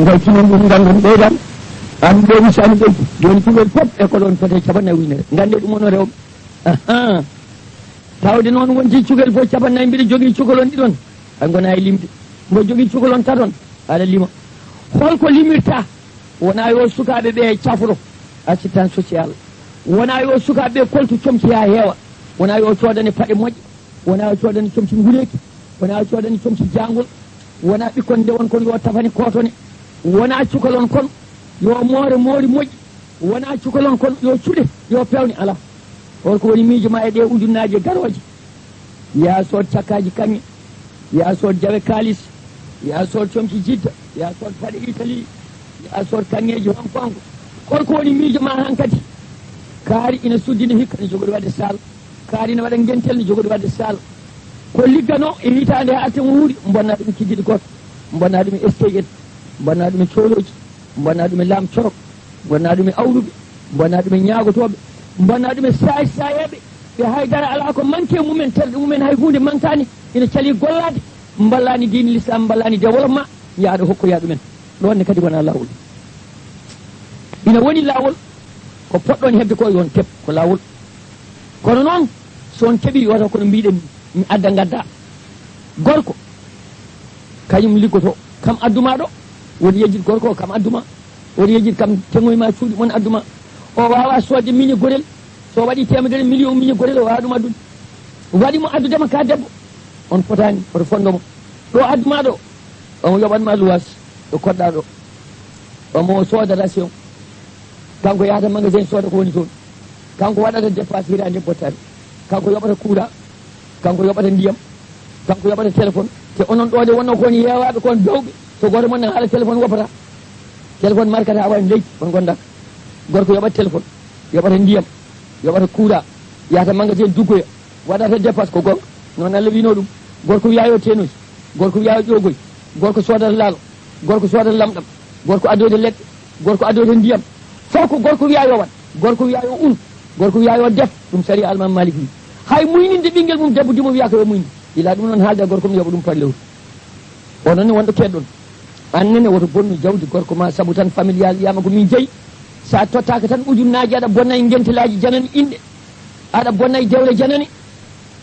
ngay tinen ɗum gandon ɓeydan an ɗo misani ɓeydi joni cukalel fof école on fote capannayi ujunere gande ɗum ono rewɓe tawde noon wonti cukalel fof capannayi mbiɗa jogui cukalon ɗiɗon a gona e limde mbo jogui cukalon taton aɗa lima holko limirta wona yo sukaɓe ɓe cafro assistance social wona yo sukaɓe ɓe koltu comci ha heewa wona yo coodane paɗe moƴƴe wona yo coodane comci nguleki wona yo coodane comci jangol wona ɓikkon nde won kon yo tafani kotone wona cukalon kon yo moore moori moƴƴi wona cukalon kon yo cuɗe yo pewne ala holko woni miijo ma e ɗe ujunnaji garoje ya sood cakkaji kaŋŋe ya sood jawe kalis ya sood comci jidda ya sood paɗe italie ya sood kaŋŋeji honkongo holko woni miijo ma han kadi kaari ina suddina hikka ne jogoɗo wadde sal kaari ne waɗa gentel ne jogoɗo wadde sal ko liggano e hitande ha arten wuuri bonna ɗum kijjiɗi goto bonna ɗum e STN bonna ɗum e cooloji bonna ɗum e laam corok bonna ɗum e awruɓe bonna ɗum e ñaagotoɓe bonna ɗum e sayeɓe ɓe haydara ala ko manque mumen terɗe mumen hay hunde mankani ina cali gollade ballani dine l'islam ballani développement yaaɗo hokkoya ɗumen ɗonne kadi wona lawol ina woni lawol ko poɗɗon hebde ko yon keeb ko lawol kono noon so on keeɓi wata kono mbiɗen mi adda gadda gorko kañum liggoto kam adduma ɗo woni yejjid gorko o kam adduma woni yejjid kam tegoyma cuuɗi mon adduma o wawa sodde miñe gorel so waɗi temedere million miñe gorel o wawa ɗum addude waɗimo addudema ka debbo on fotani oto fondomo ɗo adduma ɗo omo yoɓanma luwas ɗo koɗɗa ɗo omo sooda ration kanko yahata magasin sooda ko woni toon kanko waɗata dépasse hirande bottari kanko yoɓata kuura kanko yoɓata ndiyam kanko yoɓata téléphone te onon ɗo de wonno kon yewaɓe kon dowɓe so goto mon haala téléphone woppata téléphone markata wawi leydi on gondaka gorko yoɓata téléphone yoɓata ndiyam yoɓata kuura yahata magasin duggoya waɗata dépasse ko gonga noon Allah wino ɗum gorko wiyayo tenoji gorko wiyayo ƴogoy gorko sodata laalo gorko sodata lamɗam gorko addode leɗɗe gorko addode ndiyam fof ko gorko wiyayo wat gorko wiyayo gorko wiyayo def ɗum sari almam malik wi hay muyninde ɓinguel mum debbo dimo wiya ko yo muyni ila ɗum noon haalde gorko mum yoɓa ɗum par lewru onon ne wonɗo keɗɗon annene woto bonnu jawdi gorko ma saabu tan familial wiyama ko min jeeyi sa tottaka tan ujunnaji aɗa bonna e gentelaji janani inɗe aɗa bonna e dewle janani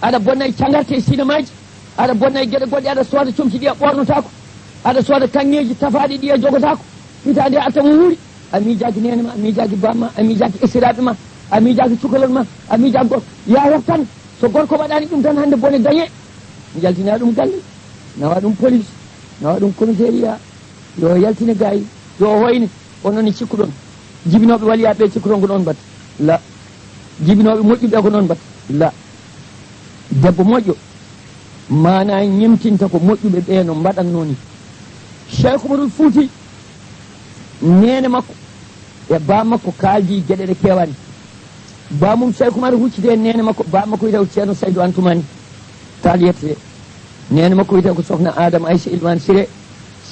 aɗa bonna e cagarte e cinéma ji aɗa bonna e gueɗe goɗɗe aɗa sooda comci ɗi a ɓornotako aɗa sooda kanŋeji tafaɗi ɗi a jogotako hitande atta mo wuuri a miijaki nene ma a miijaki bamma a miijaki esiraɓe ma a miijaki cukalon ma a miijaki gorko ya hef tan so gorko waɗani ɗum tan hande bone dañe jaltina ɗum galle nawa ɗum police nawa ɗum commissariat yo yaltine gayi yo hoyne onone cikkuɗon jibinoɓe waliyaɓe cikkuɗon ko noon mbatta la jibinoɓe moƴƴuɓe ko noon mbatta la debbo moƴƴo mana ñemtinta ko moƴƴuɓe ɓe no mbaɗanno ni Cheikh Oumarul Fouti nene makko e ba makko kaldi gueɗe ɗe kewani bamum Cheikh Oumar huccide nene makko ba makko wiyete ko ceerno Saydou Antoumani taal yettete nene makko wiyete ko sokhna Adama Aïssa Ilmane Siré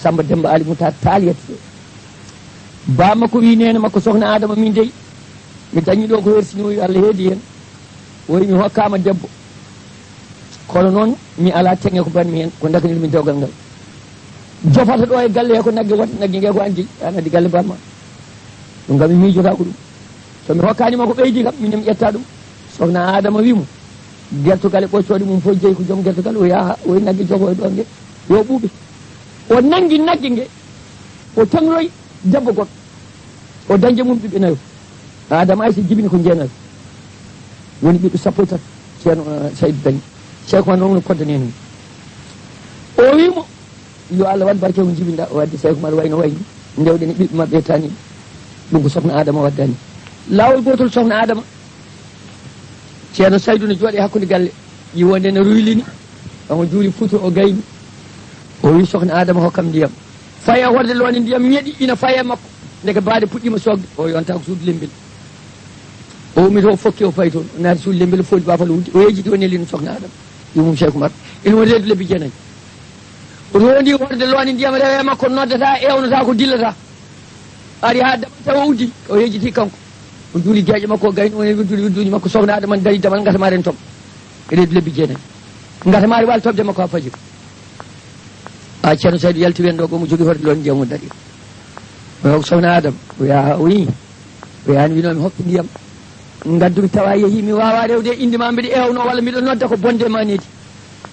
Samba Demba Ali Mouta taal yettete ba makko wi nene makko sokhna Adama min dey mi dañi ɗo ko hersini o wi Allah heedi hen o wi mi hokkama debbo kono noon mi ala teŋe ko banmi hen ko dakanilmi dewgal ngal jofata ɗo e galle he ko nagge wata nagge nge ko andi an addi galle bamma ɗum kam mi miijota ko ɗum somi hokkanima ko ɓeydi kam minne mi ƴetta ɗum sokhna Adama wimo gertogal e ɓoccoɗe mum fof jeeyi ko joom gertogal o yaha o yi nagge jogo e ɗon nge yo ɓuuɓe o nanggui nagge nge o tangroyi debbo goɗɗo o dañde mum ɓiɓɓe nayo Adama Aïssa jibini ko jeenayo woni ɓiɓɓe sappo e tati ceerno Saydou dañi Cheikh Oumar noon no poddani hen o wimo yo Allah waɗ barke ko jibinɗa o wadde Cheikh Oumar wayno wayni ndewɗen e ɓiɓɓe mabɓe tani ɗum ko sokhna Adama waddani lawol gotol sokhna Adama ceerno Saydou ne jooɗe hakkude galle yiwonde ne ruylini omo juuli Fouta o gayni o wi sokhna Adama hokkam ndiyam faye horde lowne ndiyam ñeeɗi ina faye makko ndeke baade puɗɗima sogde o yonta ko suudu lembel o wumi to fokki o fayi toon o naati suudu lembel foodi bafal wudde o yejjiti o nelino sokhna Adama yumum Cheikh Oumar ina woni reedu lebbi jeenayyi rondi horde lowne ndiyam rewe makko noddata ewnata ko dillata ari ha damal tawa uddi o yejjiti kanko o juuli gueƴe makko o gayni o juuli wirduji makko sokhna Adama dari damal gatamaren toɓa reedu lebbi jeenayyi gatamari waali toɓde makko ha fajiri a ceerno Saydou yalti wen ɗo gomo jogui horde lowne ndiyam o daɗi o sohna Adam o yaha o yi o yahani wino mi hokki ndiyam gaddumi tawa yeehi mi wawa rewde inde ma mbiɗa ewno walla mbiɗo nodda ko bonde ma nedi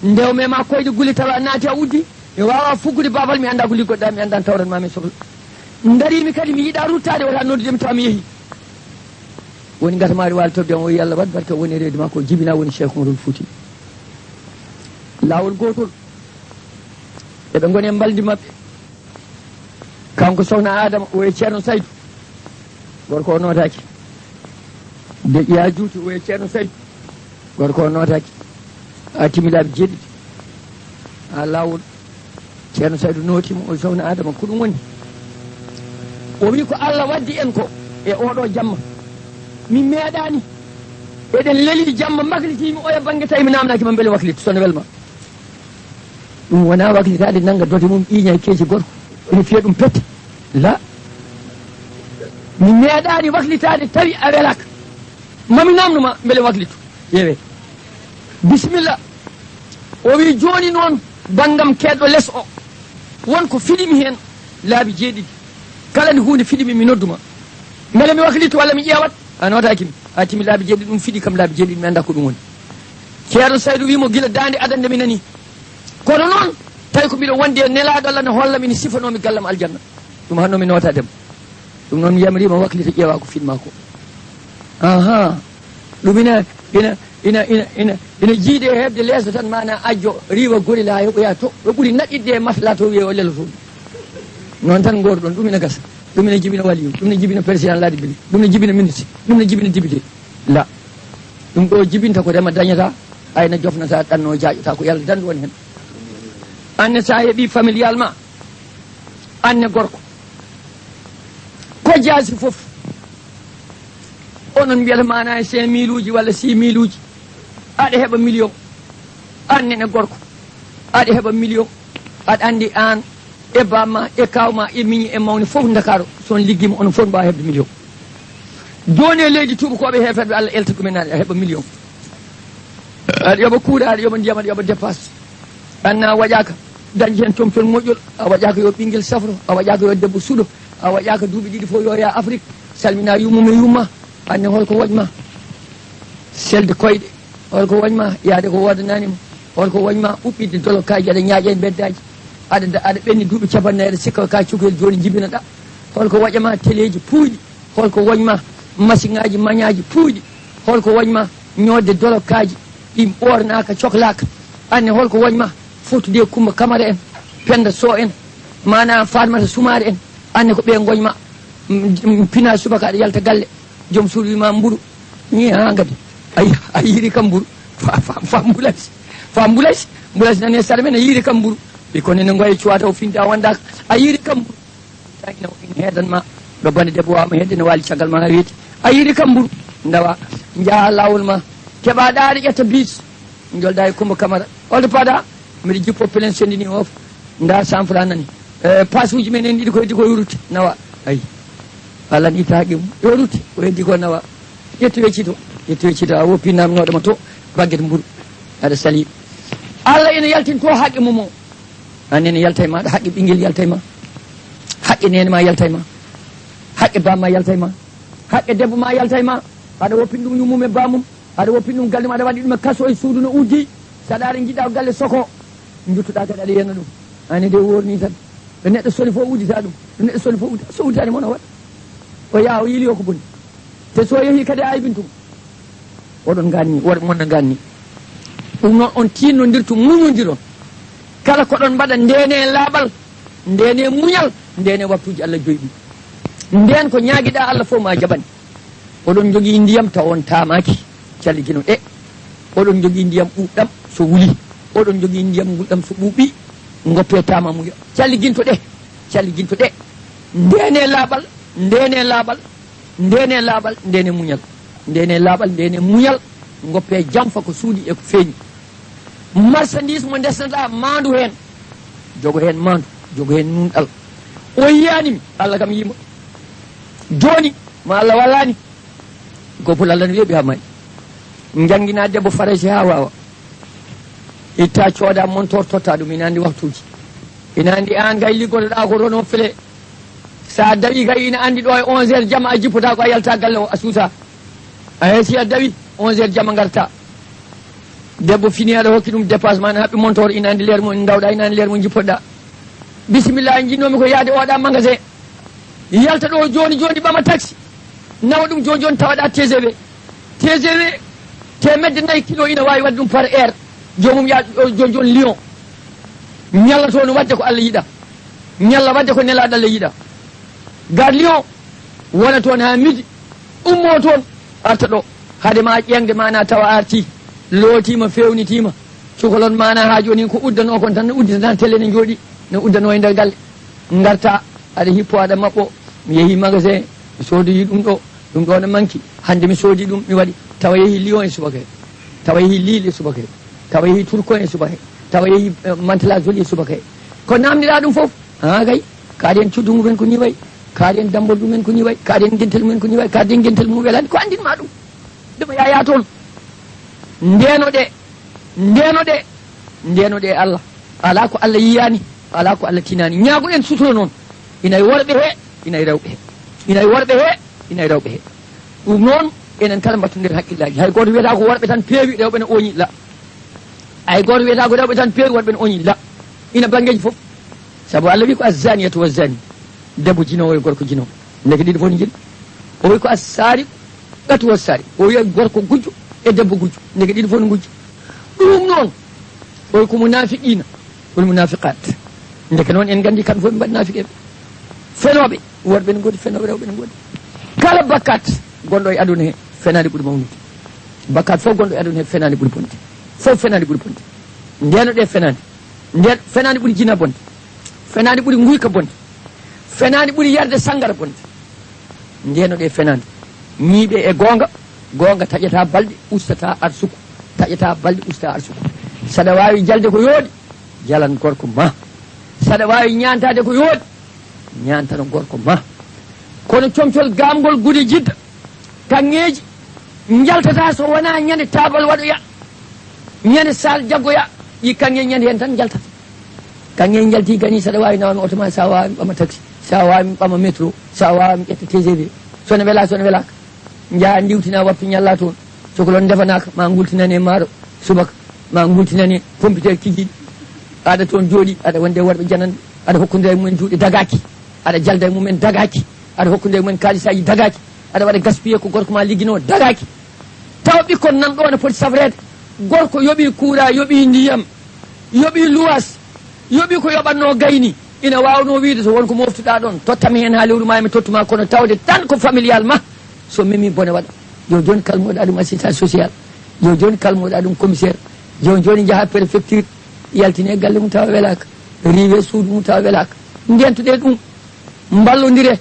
ndewme ma koyde guli tawa naati a uddi mi wawa fuggude babal mi anda ko liggoɗɗa mi anda tawran mami sohla darimi kadi mi yiiɗa ruttade wota noddudemi tawa mi yeehi woni gata maari waali tobde o wi Allah wat barka woni reedi ma ko jibina woni Cheikh Oumar Fouti lawol gotol eɓe goni e mbaldi mabɓe kanko sohna Adama o e ceerno Saydou gorko o notaki de ƴeya juuti o e ceerno Saydou gorko o notaki a timilaɓe jeɗɗiɗi ha lawol ceerno Saydou notimo o sohna Adama ko ɗum woni o wi ko Allah waddi en ko e oɗo jamma min meeɗani eɗen leeli jamma maklitimi oya banggue tawi mi namdakima beele waklita sono welma ɗum wona waklitade nangga dote mum ƴiiña e keeci gorko ene fiya ɗum pette la mi meeɗani waklitade tawi a welaka mami namdoma beele waklitu ƴeewe bisimilla o wi joni noon banggam keɗɗo less o wonko fiɗimi hen laabi jeeɗiɗi kala nde hunde fiɗimi mi nodduma beele mi waklitu walla mi ƴeewat a notakimi ha timi laabi jeeɗiɗi ɗum fiɗi kam laabi jeeɗiɗi mi anda ko ɗum woni ceerno Saydou wimo guila dande adande mi nani kono noon tawi ko mbiɗo wondi e nelaɗo Allah ne hollami ne sifanomi gallam aljanna ɗum hanno mi notadema ɗum noon mi yamirima waklita ƴeewa ko fiɗma ko aha ɗum ina jiiɗe e hebde leeso tan mana ajjo riwa gorila yoɓoya to ɗo ɓuuri naɗɗidde e masla to wiye o lelotoɗum noon tan gorɗon ɗum ina gasa ɗum ene jibina waliyu ɗum ne jibina président ladi bili ɗum ne jibina ministre ɗum ne jibina député la ɗum ɗo jibinta ko rema dañata ayna jofnata ɗanno jaƴata ko yalla dandu woni hen anne sa heeɓi familial ma anne gorko ko jaasi foof onon mbiyata mana e 5 000 uji walla 6 000 uji aɗa heeɓa million annene gorko aɗa heeɓa million aɗa andi an e bamma e kawma e miñi e mawni fof Dakar son liggima onon fof mbawa heɓde million joni e leydi tubakoɓe hefeɓe Allah elta ɗumen aɗa heeɓa million aɗa yoɓa kuuɗa aɗa yoɓa ndiyam aɗa yoɓa dépasse anna waƴaka dañi hen tomtol moƴƴol a waƴaka yo ɓinguel safro a waƴaka yo debbo suuɗo a waƴaka duuɓi ɗiɗi fof yo ya Afrique salmina yummum e yumma anne holko woƴma selde koyɗe holko woñma yaade ko wodananima holko woñma uɓɓidde dolokaji aɗa ñaaƴa e beddaji aɗa ɓenni duuɓi capannayyi aɗa sikka ka cukalel joni jibinaɗa holko waƴama téléji puuyɗi holko woñma machine ngaji mañaji puuyɗi holko woñma ñodde dolokaji ɗi ɓornaka cohlaka anne holko woñma fottude Coumba Camara en Penda Sow en mana Fatmata Soumare en anne ko ɓe goñma pina subaka aɗa yalta galle joom suudu wima mburu ni ha gadi a yiiri kam mburu fa mbulasi nane sara men a yiiri kam mburu ɓe kono ne goye cuwata o finta wandaka a yiiri kam mburu taina ina heedanma ɗo bande debbo wawma hedde ne wali caggal ma ha weeti a yiiri kam mburu dawa jaaha lawol ma keɓa ɗaɗa ƴetta bis jolda e Coumba Camara holto paada mbiɗa jippo plein sendini of nda 100 francs nani passe uji men en ɗiɗi ko heddi ko yoruti nawa ayi Allah ni taaqi mum yoruti ko heddi ko nawa ƴettu weccito a woppi namnoɗoma to baguete mburu aɗa sali Allah ene yaltin to haqqe mum o annene yalta e maɗa haqqe ɓinguel yalta e ma haqqe nene ma yalta e ma haqqe bamma yalta e ma haqqe debbo ma yalta e ma aɗa woppin ɗum yummum e bamum aɗa woppin ɗum galle ma aɗa waɗi ɗum e kaso e suudu no uddi saɗa aɗa jiiɗa galle soko juttuɗa kadi aɗa yenna ɗum ani de worni tan ɗo neɗɗo soni fof uddita ɗum ɗo neɗɗo soni fof uddi so udditani mono waɗa o yaha o yiili o ko boni te so yeehi kadi aybintum oɗon ganni woɗ monna ganni ɗum noon on tinnodirtu muñodiron kala koɗon mbaɗa ndene laaɓal ndene muñal ndene waktuji Allah joyɗi nden ko ñaaguiɗa Allah fof ma jaɓani oɗon jogui ndiyam taw on tamaki calligino ɗe oɗon jogui ndiyam ɓuuɓɗam so wuli oɗon jogui ndiyam ngulɗam so ɓuuɓi goppe tama muya calliginto ɗe ndene laaɓal ndene muñal ndene laaɓal ndene muñal goppe jamfa ko suuɗi e ko feeñi marchandise mo desnata mandu hen jogo hen mandu jogo hen nunɗal o yiyanimi Allah kam yima joni ma Allah wallani gopol Allah ne weeɓi ha mayi jangguina debbo farasi ha wawa itta cooda montor totta ɗum ina andi waktuji ina andi an gay liggotoɗa ko rono fele sa dawi kay ina andi ɗo e 11h jamma a jippota ko a yalta galle o a suusa a heesi a dawi 11h jamma garta debbo fini aɗa hokki ɗum dépassement ne haɓɓi montor ina andi leer mum dawɗa ina andi leer mum jippoɗa bisimilla jinnomi ko yaade oɗa magasin yalta ɗo joni joni ɓama taxi nawa ɗum joni joni tawaɗa TGV temedde 4 kilo ina wawi wadde ɗum par heure jomum ya joni joni Lyon ñalla toon wadde ko Allah yiɗa ñalla wadde ko nelaɗo Allah yiɗa gar Lyon wona toon ha midi ummo toon arta ɗo haade ma ƴengde mana tawa arti lootima fewnitima cukalon mana ha joni ko uddano kon tan ne uddita tan télé ne jooɗi ne uddano e nder galle garta aɗa hippo aɗa mabɓo mi yeehi magasin mi sodoyi ɗum ɗo ne manki hande mi soodi ɗum mi waɗi tawa yeehi Lyon e subaka he tawa yeehi Lille e subaka he tawa yeehi Tourcoing e subaka he tawa yeehi Mantes-la Jolie e subaka he ko namdiɗa ɗum foof ha kay kaari en cuddu mumen ko ni wayi kaari en dambol ɗumen ko ni wayi kaari en gentel mumen ko ni wayi kaari en gentel mum welani ko andinma ɗum ɗuma yaya toon ndenoɗe Allah ala ko Allah yiyani ala ko Allah tinani ñaguɗen sutoro noon ina e worɓe he ina e rewɓe he ina e worɓe he ina e rewɓe he ɗum noon enen kala mbattu nder haqqillaji hay goto wiyata ko worɓe tan peewi rewɓe ne oñi la hay goto wiyata ko rewɓe tan peewi worɓe ne oñi la ina banggueji foof saabu Allah wi ko azzaniyatu wazzani debbo jinowo e gorko jinowo ndeke ɗiɗi fof ne jiɗi o wi ko assari ɓatu wassari o wi gorko gujjo e debbo gujjo ndeke ɗiɗi fof ne gujjo ɗum noon o wi ko munafiqina wol munafiqat ndeke noon en gandi kamɓe fof ɓe mbaɗi nafiqeɓe fenoɓe worɓe ne goodi fenoɓe rewɓe ne goodi kala bakkat gonɗo e aduna he fenade ɓuuri mawnude bakkat fof gonɗo e aduna he fenade ɓuuri bonde fof fenade ɓuuri bonde ndenoɗe fenade nden fenade ɓuuri jina bonde fenade ɓuuri guyka bonde fenade ɓuuri yarde sangara bonde ndenoɗe fenade ñiiɓe e gonga taƴata balɗe ustata arsuku taƴata balɗe usta arsuku saɗa wawi jalde ko yooɗi jalan gorko ma saɗa wawi ñantade ko yooɗi ñantano gorko ma kono comcol gamgol gude jidda kanŋeji jaltata so wona ñande tabal waɗoya ñande sal jaggoya ɗi kanŋe ñande hen tan jaltata kanŋe jalti gani saɗa wawi nawami auto ma sa wawi ɓama taxi sa wawi ɓama métro sa wawi ƴetta TGV sone welaka jaa diwtina wattu ñalla toon cokolon defanaka ma gultinane maaro subaka ma gultinane pompiteure kikiɗi aɗa toon jooɗi aɗa wonde worɓe janande aɗa hokkude e mumen juuɗe dagaki aɗa jalda e mumen dagaki aɗa hokkude e mumen kalisaji dagaki aɗa waɗa gaspillé ko gorko ma ligguino dagaki taw ɓikkon nan ɗo ne poti safrede gorko yooɓi kuura yooɓi ndiyam yooɓi luwas yooɓi ko yoɓatno gayni ina wawno wiide so wonko moftuɗa ɗon tottami hen ha lewru ma mi tottuma kono tawde tan ko familial ma so memi bone waɗa yo joni kalmoɗa ɗum assistant social yo joni kalmoɗa ɗum commissaire yo joni jaaha préfecture yaltine galle mum tawa welaka riwe suudu mum tawa welaka ndentuɗe ɗum ballodire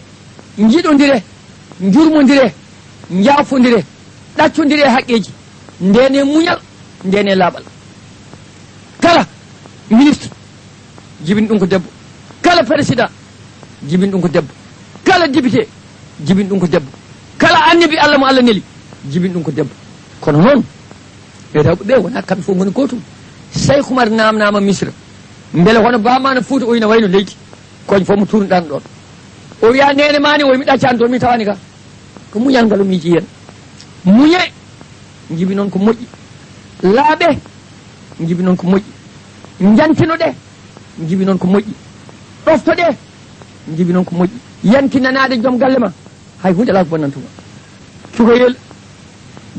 jiɗodire jurmodire jaafodire ɗaccodire haqqeji ndene muñal ndene laaɓal kala ministre jibini ɗum ko debbo kala président jibini ɗum ko debbo kala député jibini ɗum ko debbo kala annabi Allah mo Allah neli jibini ɗum ko debbo kono noon e rewɓe ɓe wona kamɓe fof goni gotum Cheikh Oumar namnama Misra beele hono bamano Fouta o ina wayno leydi koñ fof mo turnuɗan ɗon o wiya nene mani o mi ɗaccani toon mi tawani ka ko muñal ngal o miiji hen muñe jibi noon ko moƴƴi laaɓe jibi noon ko moƴƴi jantinoɗe jibi noon ko moƴƴi ɗoftoɗe jibi noon ko moƴƴi yantinanade joom galle ma hay hunde ala ko bonnantuma cukoyel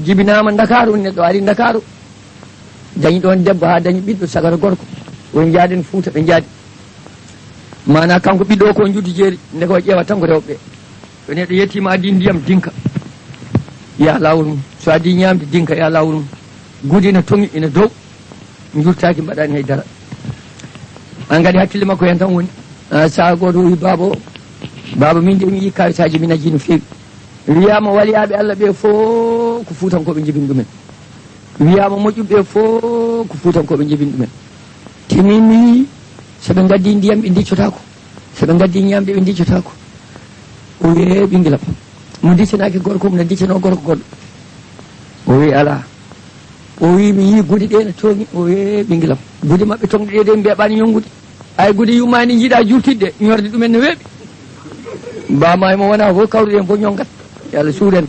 jibinama Dakaru neɗɗo ari Dakaru dañi ɗon debbo ha dañi ɓiɗɗo sagara gorko won jaaden Fouta ɓe jaadi mana kanko ɓiɗɗo ko juddu jeeri nde ko ƴeewa tan ko rewɓe so neɗɗo yettima adi ndiyam dinka ya lawol mum so adi ñamde dinka ya lawol mum guudi ene tongi ene dow jurtaki mbaɗani haydara an gadi hakkille makko hen tan woni saha goto wi baba min de mi yi kawitaji min aji no fewi wiyama waliyaɓe Allah ɓe fof ko fuutankoɓe jibini ɗumen wiyama moƴƴuɓe fof ko fuutankoɓe jibini ɗumen temin mi wi soɓe gaddi ndiyam ɓe diccotako soɓe gaddi ñamde ɓe diccotako o wi ɓinguelam mo diccanaki gorko mo no diccano gorko goɗɗo o wi ala o wi mi yi guuɗi ɗe ne tongi o wi ɓinguelam guuɗi mabɓe tongɗe ɗe de mbeɓani yongude ay guuɗi yummani jiiɗa jurtidde ñorde ɗumen no weeɓi mbama e mo wona fof kawruɗen fof ñongat yo Allah suuren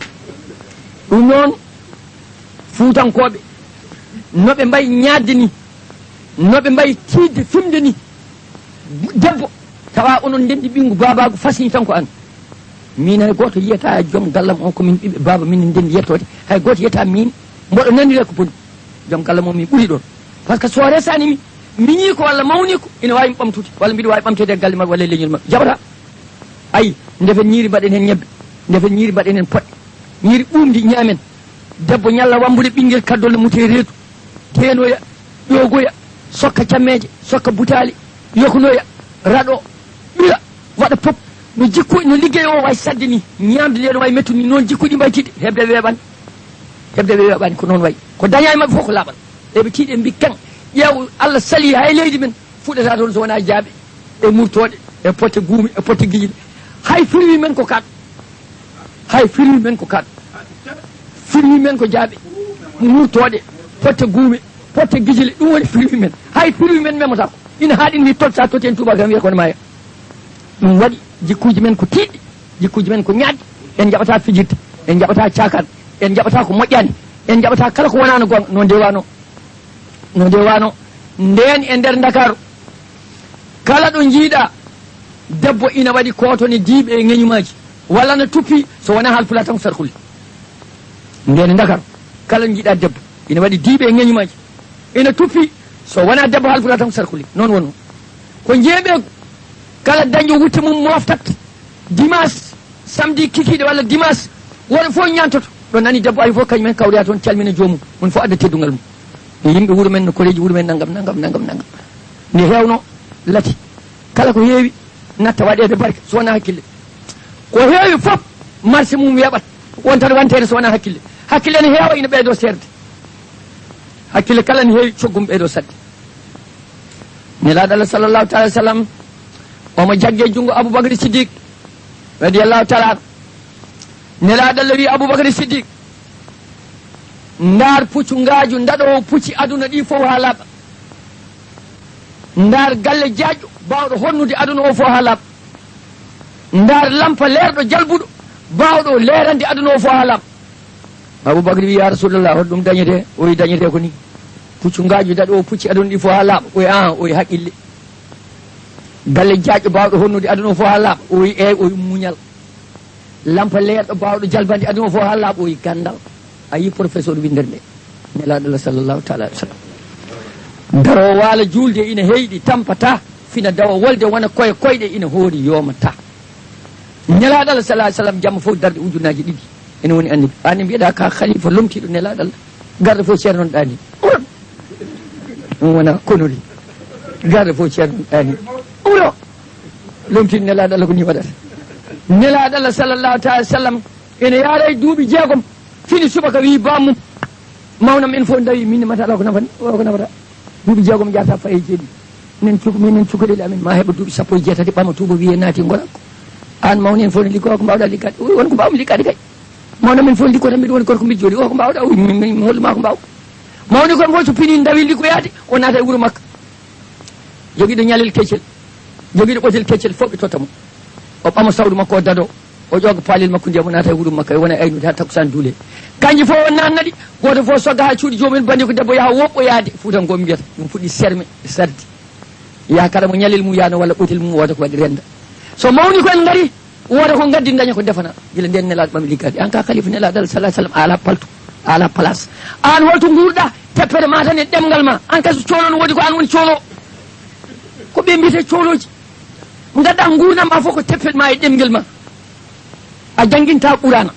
ɗum noon fuutankoɓe noɓe mbayi ñaadde ni noɓe mbayi tiidde fimde ni debbo tawa onon ndendi ɓingu babago fasini tan ko an min hay goto yiyata joom gallam on komin ɓiɓe baba min ndendi yettode hay goto yiyata min mboɗo nanire ko boni joom gallam on mi ɓuuri ɗon par ce que so resani mi ñii ko walla mawni ko ina wawi mi ɓamtude walla mbiɗa wawi ɓamtede e galle mabɓe walla e leñol mabɓe jaɓata ayi ndefen ñiiri mbaɗen hen ñebbe ndefen ñiiri mbaɗen hen poɗɗe ñiiri ɓuumdi ñaamen debbo ñalla wambude ɓinguel kaddolle mute reedu teenoya ƴogoya sokka cammeje sokka butali yokonoya raɗo ɓira waɗa pop no jikku no liggey o way sadde ni ñamde nde no way mettu ni noon jikkuɗi mbaytiɗe hebde ɓe weeɓani ko noon wayi ko daña e mabɓe fof ko laaɓal eɓe tiiɗe mbi kan ƴeew Allah sali hay leydi men fuɗata toon so wona jaaɓe e murtoɗe e potte guumi e potte guiƴiɗe hay firwi men ko kaɗ hay firwi men ko kaɗ firwi men ko jaaɓe murtoɗe potte guumi potte guiƴile ɗum woni firwi men hay firwi men memata ko ina haaɗin ni totta totti en tuuba kam wiya kono maya ɗum waɗi jikkuji men ko tiɗɗi jikkuji men ko ñaɗɗi en jaɓata fijirde en jaɓata cakan en jaɓata ko moƴƴani en jaɓata kala ko wonano gonga no ndewano nden e nder Dakaru kala ɗo jiiɗa debbo ina waɗi kotone diiɓe e ŋeñumaji walla no tuppi so wona Haalpulaar tan ko sarkulle nden e Dakaru kala jiiɗa debbo ina waɗi diiɓe e ŋeñumaji ina tuppi so wona debbo Haalpulaar tan ko sarkulle noon wonno ko jeeɓe kala dañƴo wutte mum moftat dimanche samedi kikiɗe walla dimanche woɗo fof ñantoto ɗo nani debbo ay fof kañumen kawriya toon calmina joomum on fof adda teddugal mum yimɓe wuuro men no koreji wuuro men naggam nde hewno lati kala ko heewi natta waɗede barke so wona hakkille ko heewi fof marché mum weɓat wontat wantere so wona hakkille ne heewa ina ɓeydo serde hakkille kala ne heewi coggum ɓeydo sadde nelaɗo Allah sallllahu taala sallam omo jagge junngo Aboubacry Siddiq radiyallahu taala nelaɗo Allah wi Aboubacry Siddiq ndar puccu ngaju ndaɗowo pucci aduna ɗi fof ha laaɓa ndar galle jaƴƴo bawɗo honnude aduna o fof ha laaɓa ndar lampa leerɗo jalbuɗo bawɗo leerande aduna o fof ha laaɓa Aboubacry wi ya Rasulullah hoto ɗum dañete o wi dañete ko ni puccu ngaju ndaɗowo pucci aduna ɗi fof ha laaɓa o wi o wi haqqille galle jaƴƴo bawɗo honnude aduna o fof ha laaɓa o wi o wi muñal lampa leerɗo bawɗo jalbande aduna o fof ha laaɓa o wi gandal ayi professeur windere nde nelaɗo Allah sallllahu taala alih w sallam darowo waala julde ina heyɗi tampata fina dawa wolde wona koye koyɗe ina hoori yomata nelaɗo Allah sallah sallam jamma fof darde ujunnaji ɗiɗi ene woni annabi ani mbiyeɗa ka khalifa lomtiɗo nelaɗo Allah garde fof ceernon ɗani ɗum wona konoli garde fof ceernon ɗani ɓuro lomtiɗo nelaɗo Allah ko ni waɗata nelaɗo Allah sallllahu taala sallam ene yaara e duuɓi jeegom fini subaka wi bammum mawnam en fof dawi min mata ala ko nafani o ko nafata duuɓi jeegom jata faye jeeɗi minen cukalel amen ma heɓa duuɓi sappo e jeetati ɓama tuuba wiye naati gonako an mawni en fof ne liggo o ko mbawɗa liggade won ko mbawmi liggade kay mawnam en fof liggo tan mbiɗa woni gorko mbiɗa jooɗi o ko mbawɗa mi holluma ko mbaw mawni kon fof so pini dawi liggoyade o naata e wuuro makka joguiɗo ñalel keccel joguiɗo ɓotel keccel fof ɓe totta mo o ɓama sawdu makko o dado o ƴooga paalel makko ndiyam o naata e wuuro makka e wona aynude ha takkusan duule kanƴi fof o nannaɗi goto fof sogga ha cuuɗi joomum bandi ko debbo yaha woɓɓoyade fuutankomi mbiyata ɗum fuɗɗi serme sardi yaha kala mo ñalel mum yano walla ɓotel mum wooda ko waɗi renda so mawni ko en gaari wooda ko gaddi daña ko defana gila nden nelaɗo ɓami liggade an ka khalifa nelaɗo Allah sallah sallam ala paltu ala place an holto guurɗa teppere ma tan e ɗemgal ma an kay so coolo woodi ko an woni coolo ko ɓe mbiyete cooloji gadda gurdam ma fof ko teppere ma e ɗemgel ma a jangguinta qur'ana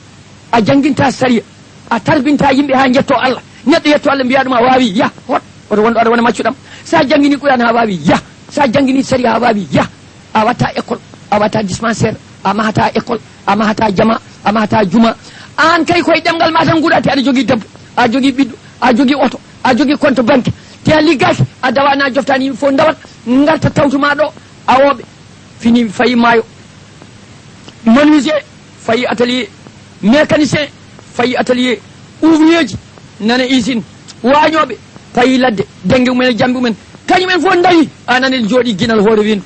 a jangguinta sariya a tarbinta yimɓe ha jetto Allah neɗɗo yetto Allah mbiya ɗum a wawi ya hot oto wonɗo aɗa wona maccuɗam sa jangguini qur'ana ha wawi ya sa jangguini sariya ha wawi ya a watta école a watta dispensaire a mahata école a mahata jama a mahata juma an kay koye ɗemgal ma tan guuɗate aɗa jogui debbo a jogui ɓiɗɗo a jogui oto a jogui compte banque te a liggaki a dawana joftani yimɓe fof dawat garta tawtuma ɗo awoɓe fini fayi maayo menuisier fayi atelier mécanicien fayi atelier ouvrier ji nana usine wañoɓe fayi ladde dengue mumen e jambe mumen kañumen fof dawi anane jooɗi guinal hoore wino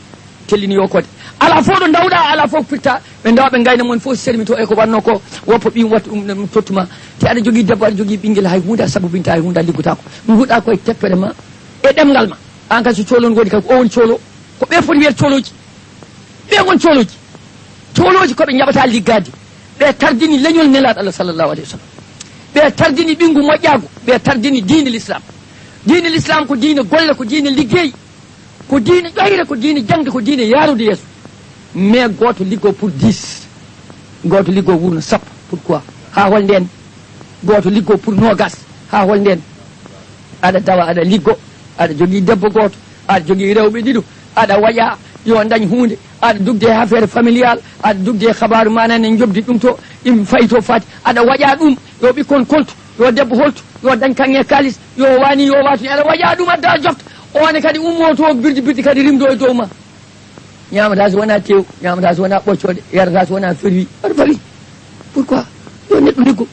tellini yo kode ala fo ɗo dawɗa ala fof pitta ɓe dawa ɓe gayna mon fof sermito e ko wanno ko woppo ɓim watta ɗum tottuma te aɗa jogui debbo aɗa jogui ɓinguel hay hunde a sabobinta hay hunde a liggotako mbuɗa koye teppere ma e ɗemgal ma an kay so colon godi kay ko o woni colo ko ɓe foti wiyata coloji ɓe gon coloji koɓe jaɓata liggade ɓe tardini leñol nelaɗo Allah sallllahu alayhi wa sallam ɓe tardini ɓingu moƴƴago ɓe tardini diine l'islam ko diine golle ko diine liggey ko diine ƴoyre ko diine jangde ko diine yarude yeeso mais goto liggo pour 10 goto liggo wurno sappo pourquoi ha hol nden goto liggo pour nogas ha hol nden aɗa dawa aɗa liggo aɗa jogui debbo goto aɗa jogui rewɓe ɗiɗo aɗa waƴa yo dañ hunde aɗa dugde affaire familial aɗa dugde habaru manane jobdi ɗum to ɗim fayto fati aɗa waƴa ɗum yo ɓikkon koltu yo debbo holtu yo dañ kanŋe kalis yo wani yo watu aɗa waƴa ɗum adda jofta one kadi ummo to birdi kadi rimdo e dow ma ñamata so wona tew ñamata so wona ɓoccode yarata so wona ferwi aɗa fawi pourquoi yo neɗɗo liggo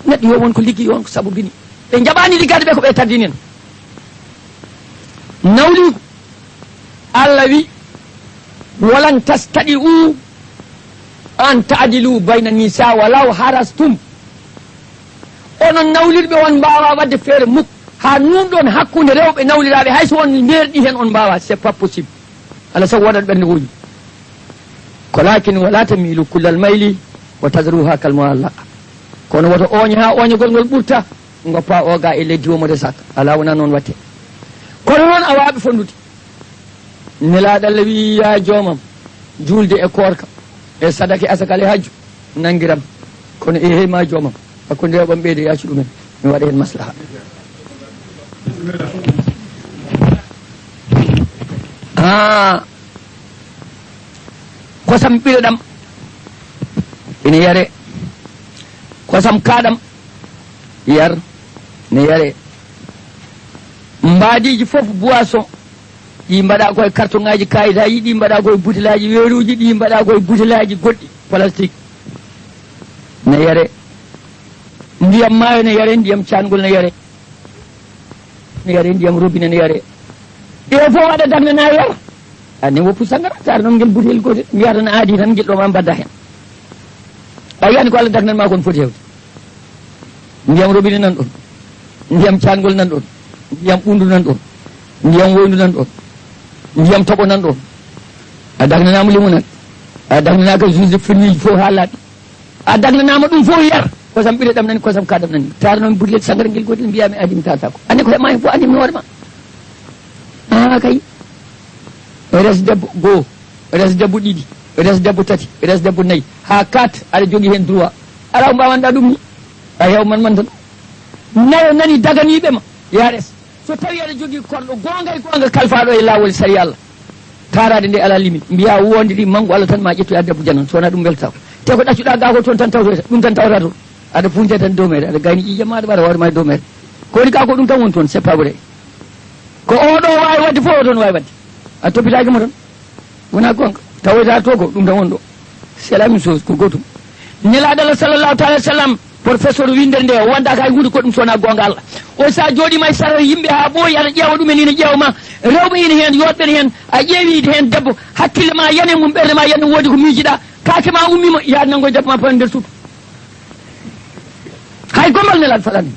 neɗɗo yo won ko liggi won ko sabobini ɓe jaɓani liggade ɓe ko ɓe tardinen nawligo Allah wi walan tastadi'u an ta'dilu bayna nisa walaw harastum onon nawlirɓe on mbawa wadde feere mukk ha numɗon hakkude rewɓe nawliraɓe hayso on merɗi hen on mbawa c'est pas possible ala sago waɗat ɓernde wuñi ko lakin wala tamilu kullal mayli wa tadruha kal muallaqa kono woto oña ha oñagol ngol ɓurta goppa o ga e leddi womode sak ala wona noon watte kono noon a waɓe fondude nelaɗo Allah wi ya joomam julde e korka e sadake asakale hajju nanguiram kono e heyma joomam hakkude rewɓam ɓeyde yacci ɗumen mi waɗa hen maslaha kosam ɓiɗoɗam ina yare kosam kaɗam yar ne yare mbadiji foof boisson ɗi mbaɗa koye carton ngaji kayitaji ɗi mbaɗa koye butelaji weeruji ɗi mbaɗa koye butelaji goɗɗi plastique ne yare ndiyam maayo ne yare ndiyam cangol ne yare ndiyam robinet ne yare ɗe fof waɗa dagnana yara anne woppu sangara sara noon guel butel gotel mbiyata no aadi tan guel ɗo ma mbadda hen a yiyani ko Allah dagnan ma kon foti hewde ndiyam robinet nan ɗon ndiyam cangol nan ɗon ndiyam ɓundu nan ɗon ndiyam woyndu nan ɗon ndiyam toɓo nan ɗon a dagnanama limu nan a dagnanaka jus de fruits fof ha laaɓi a dagnanama ɗum fof yar kosam ɓiɗe ɗam nani kosam kaɗam nani tara noon butel sangara guel gotel mbiyami adimi tatako anne ko heɓma hen fof andimi hoorema kay res debbo goho res debbo ɗiɗi res debbo tati res debbo nayyi ha 4 aɗa jogui hen droit ala ko mbawanɗa ɗum ni a hewman man tan nayo nani daganiɓema ya res so tawi aɗa jogui korɗo gonga kalfaɗo e lawol sari Allah tarade nde ala limite mbiya wonde ɗi mangu Allah tan ma ƴettoya debbo janan so wona ɗum beltako te ko ɗaccuɗa ga ko toon tan tawtoyta ɗum tan tawata toon aɗa funte tan dow meɗe aɗa gayni ƴiƴam ma aɗa ɓaɗa hoore ma e dow meɗe ko waɗi ka ko ɗum tan woni toon c'est pas vrai ko oɗo wawi wadde fof o toon wawi wadde a toppitaki mo tan wona gonga tawoyta to ko ɗum tan woni ɗo c'est la même chose ko gotum nelaɗo Allah sallllahu taala sallam professeur windere nde o wondaka hay hunde ko ɗum sowona gonga Allah o sa jooɗima e sara yimɓe ha ɓooyi aɗa ƴeewa ɗumen ina ƴeewma rewɓe ina hen yoɗɓene hen a ƴeewide hen debbo hakkille ma yane mum ɓerde ma yanno woodi ko miijiɗa kake ma ummima yaade nanggo debbo ma pone nder suudu hay gombal nelaɗo faɗani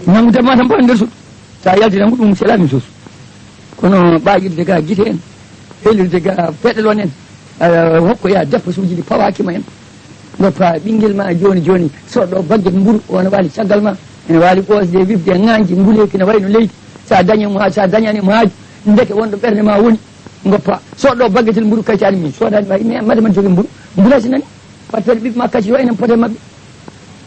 nangu debbo ma tan pone nder suudu sa yalti nangu ɗum c'est la même chose kono ɓaƴirde ga guite en helirde ga feɗelon en hokkoya depposuji ɗi pawakima en goppa ɓinguel ma joni soɗɗo bagguet mburu wona waali caggal ma ene waali ɓosde wifde ŋañji nguleki ne wayno leydi sa dañanimo haaju ndeke wonɗo ɓerde ma woni goppa soɗɗo bagguetel mburu kaccani min sodani wayi made man jogui mburu mbulasi nani wattede ɓiɓɓe ma kacci yo enen pote mabɓe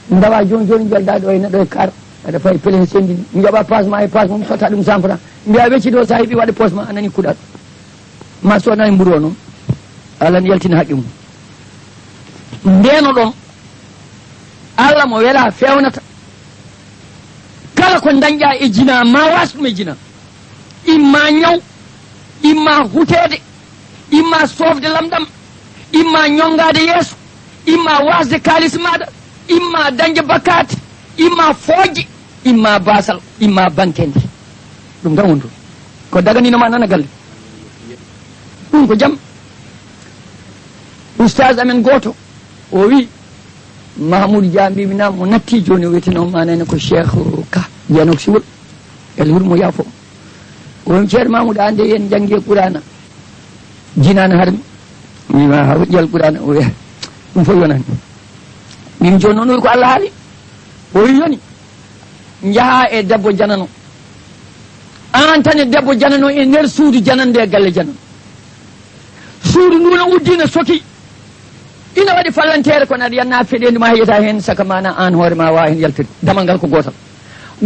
dawa joni joldaɗo e neɗɗo e kar aɗa fayi pelen sendini joɓa passe ma e passe mum sotta ɗum 100 francs mbiya weccido sa heeɓi waɗa poste ma anani kuɗaɗo ma sodani mburu o noon Allah ne yaltina haqqe mum ndeno ɗon Allah mo wela fewnata kala ko dañƴa e jina ma was ɗum e jina imma ñaw imma hutede imma sofde lamɗam imma ñongade yeeso imma wasde kalis maɗa imma dañde bakate imma fojje imma basal imma bankende ɗum tan woni ɗum ko daganino nana galle ɗum ko jaam oustage amen goto o wi Mahamoudou Dia mbimina mo natti joni o wiyeteno manane ko cheikh ka jeyanoko siwol el hurmo yaafo on ceerno Mamoudou ande yen janggue qur'ana jinana harmi mima ha ƴal qur'ana o wiya ɗum fof yonani min joni noon wi ko Allah haali o wi yoni jaaha e debbo janano an tan e debbo janano e nder suudu janande e galle janano suudu ndu no uddina soki ina waɗi fallantere kono aɗa yanna feɗendu ma yeyata hen saka mana an hoore ma wawa hen yaltude damal ngal ko gotal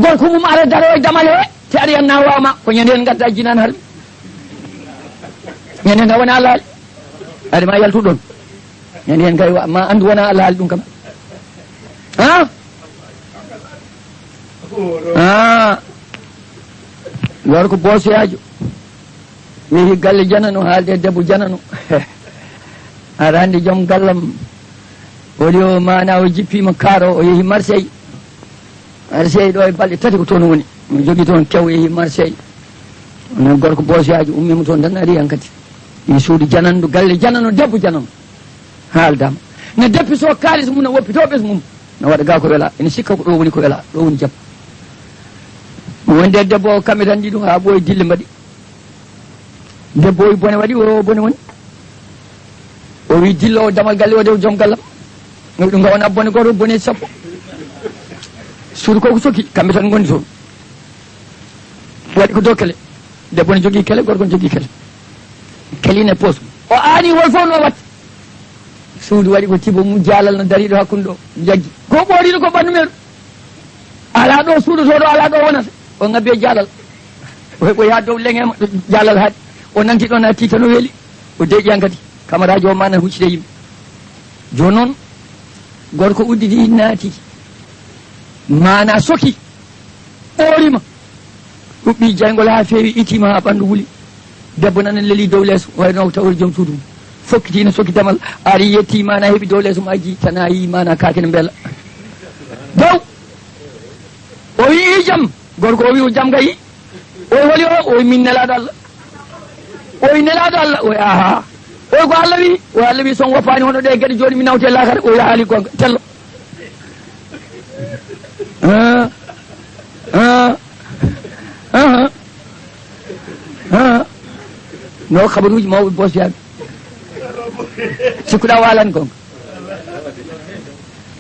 gorko mum ara daro e damal he te aɗa yanna wawma ko ñande hen gadda jinan harmi ñande hen wona Allah haali aɗa ma yaltu ɗon ñande hen kay ma andu wona Allah haali ɗum kam gorko boosoyajo yeehi galle janano haalde debbo janano arande joom gallam woni o mana o jippima kaaro o yeehi Marseille ɗo e balɗe tati ko toon woni mi jogui toon kew yeehi Marseille no gorko boosoyajo ummima toon tan ari hankadi i suudu janandu galle janano debbo janano haaldama ne deppiso kalis mum no woppito ɓes mum no waɗa ga ko wela ene sikka ko ɗo woni ko wela ɗo woni jaam wonde debbo o kamɓe tan ɗiɗum ha ɓooyi dille mbaɗi debbo o bone waɗi o bone woni o wi dilla o damal galle o de joom gallam no ɗum gawona bone goto bone sappo suudu ko soki kamɓe tan gondi toon waɗi ko dow kele debbo ne jogui kele gorko ne jogui kele keline poos o aani hol fof no watta suudu waɗi ko tibo mum jaalal no dariɗo hakkude ɗo jaggi ko ɓooriɗo ko ɓandu meɗum ala ɗo suudu to ɗo ala ɗo wonata o ngabbi e jaalal o yaha dow leŋe jaalal haaɗi o nanti ɗon a tita no weeli o deƴƴi hankadi camaraji o mana huccide yimɓe joni noon gorko uddidi naati mana soki ɓoorima ɗuɓɓi jaygol ha feewi itima ha ɓandu wuli debbo nana leeli dow leeso wayno tawri joom suudu mum fokkitina soki damal ari yetti mana heeɓi dow leeso maji tan a yi mana kakene beela dow o wi jaam gorko o wi o jaam gayi oy holi o wi min nelaɗo Allah oy nelaɗo Allah oy aha oy ko Allah wi son woppani hono ɗe gueɗe joni mi nawte lakare o haali gonga tello no kabaruji mawɓe bosyaɓe sikkuɗa walani gonga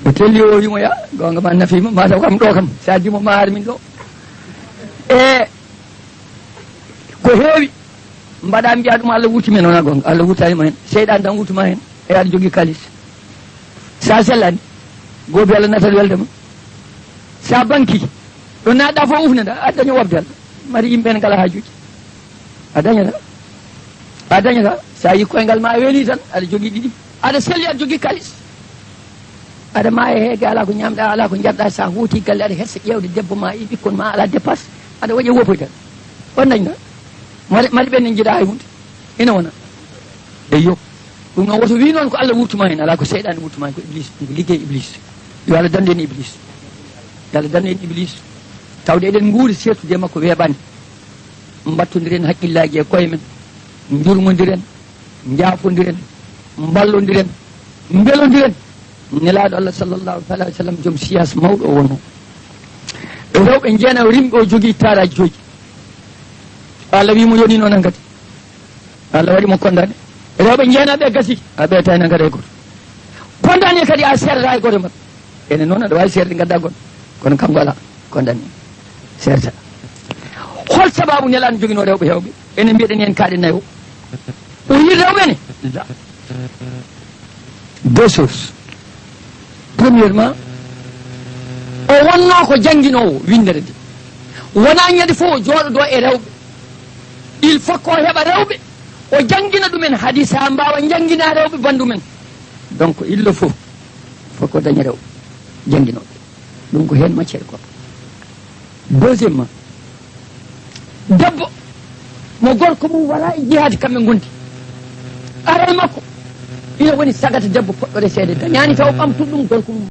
o telli o wimo ya gonga ma nafima mataw kam ɗo kam sa dimo ma har min ɗo e ko heewi mbaɗa mbiya ɗum Allah wurti men wona gonga Allah wurtanima hen seyɗan tan wurtuma hen e aɗa jogui kalis sa sellani goobi Allah natat weldema sa banki ɗo naɗɗa fof ufneda a daña wobde Allah mari yimɓe ne ngala hajuji a dañata sa yi koyngal ma weeli tan aɗa jogui ɗiɗi aɗa selli aɗa jogui kalis aɗa ma e heege ala ko ñamɗa ala ko jarɗa sa huuti galle aɗa hetsa ƴewde debbo ma e ɓikkon ma ala dépasse aɗa waɗi wopoytan on dañta mari ɓen ne jiiɗa hay hunde ina wona eyyo ɗum noon woto wi noon ko Allah wurtuma hen ala ko seyɗani wurtuma hen ko iblis ɗum ko liggey iblis yo Allah dande en iblis yo Allah dande en iblis tawde eɗen guuri settude makko weeɓani mbattodiren haqqillaji e koye men jurmodiren jaafodiren ballodiren belodiren nelaɗo Allah sallllahu taala alih w sallam joom siyas mawɗo o wonno e rewɓe jeena rimɓe o jogui taraji joyi Allah wimo yoni noon hankadi Allah waɗimo condamné rewɓe jeenaɓe gasi a ɓeetani hankadi hay goto condamné kadi a serdata e goto mabɓe ene noon aɗa wawi serde gadda goɗɗo kono kanko ala condamné serta hol sababu nelaɗo joguino rewɓe hewɓe enen mbiyeɗen hen kaaɗe nayo o yi rewɓe ne deux choses premièrement o wonno ko jangguinowo windere de wona ñande fof o jooɗo ɗo e rewɓe il faut ko heɓa rewɓe o jangguina ɗumen hadis ha mbawa jangguina rewɓe bandumen donc il le faut ko daña rewɓe jangguinoɓe ɗum ko hen matiére goɗɗo deuxièmement debbo mo gorko mum wala e jihadi kamɓe gondi aray makko ina woni sagata debbo poɗɗo resede dañani taw ɓamtuɗum gorko mum